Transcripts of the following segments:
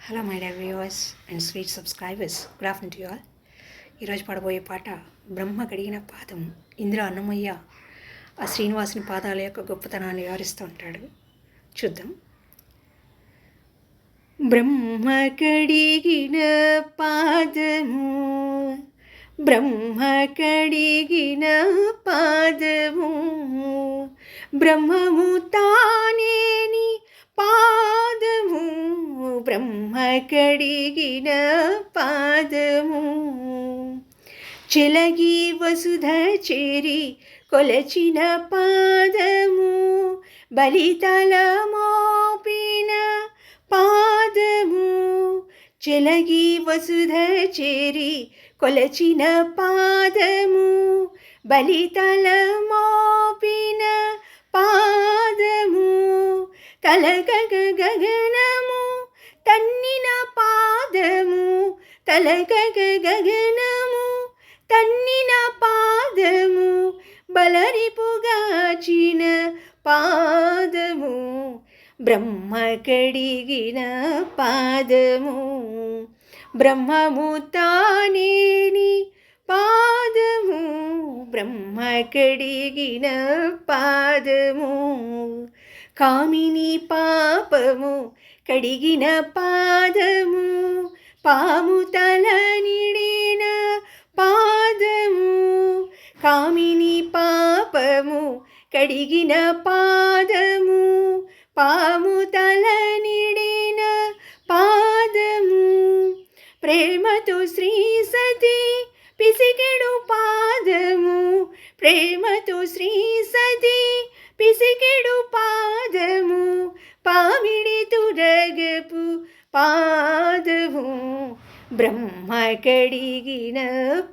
Hello my dear viewers and sweet subscribers, good afternoon to you all. ఈరోజు పాడబోయే పాట బ్రహ్మ కడిగిన పాదం. ఇందులో అన్నమయ్య ఆ శ్రీనివాసుని పాదాల యొక్క గొప్పతనాన్ని వివరిస్తూ ఉంటాడు. చూద్దాం. బ్రహ్మ కడిగిన పాదము, బ్రహ్మ కడిగిన పాదము, బ్రహ్మము తానేని పాదము, బ్రహ్మ కడిగిన పాదము, చెలగి వసుధ చేరి కొలచిన పాదము, బలితల మోపిన పాదము, చెలగి వసుధ చేరి కొలచిన పాదము, బలితల మోపిన పాదము, తలగగ గగనము తన్నిన పాదము, తలగగ గగనము తన్నిన పాదము, బలరిపుగాచిన పాదము, బ్రహ్మ కడిగిన పాదము, బ్రహ్మము తానేని పాదము, బ్రహ్మ కడిగిన పాదము, కామిని పాపము కడిగిన పాదము, పాము తల నిడిన పాదము, కామిని పాపము కడిగిన పాదము, పాము తల నిడిన పాదము, ప్రేమతో శ్రీ సతి పిసికెడు పాదము, ప్రేమతో శ్రీ సతి పిసికెడు పాదము, పామిడి తురగపు పాదము, బ్రహ్మ కడిగిన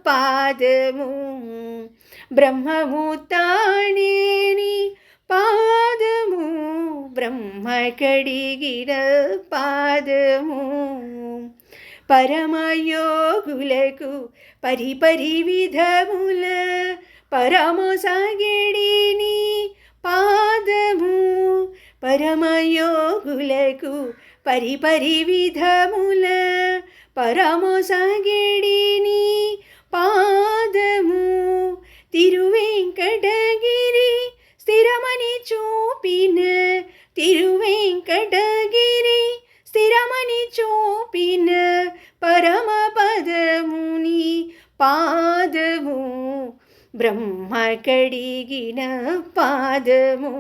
పాదము, బ్రహ్మము తానేని పాదము, బ్రహ్మ కడిగిన పాదము, పరమయోగులకు పరిపరి విధముల పరమసాగిడిని పాదము, పరమయోగులకు పరిపరి విధముల పరమసాగిడిని పాదము, తిరువెంకటగిరి స్థిరమని చూపిన, తిరువెంకటగిరి స్థిరమని చూపిన పరమ పదముని పాదము, బ్రహ్మ కడిగిన పాదము,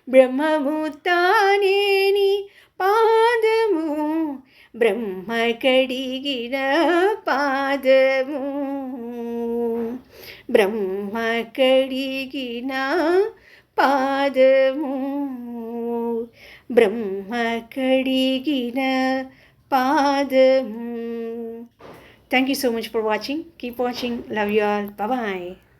బ్రహ్మము తానేని పాదము, బ్రహ్మ కడిగిన పాదము, బ్రహ్మ కడిగిన పాదము, బ్రహ్మ కడిగిన పాదము. Thank you so much for watching. Keep watching. Love you all. Bye-bye.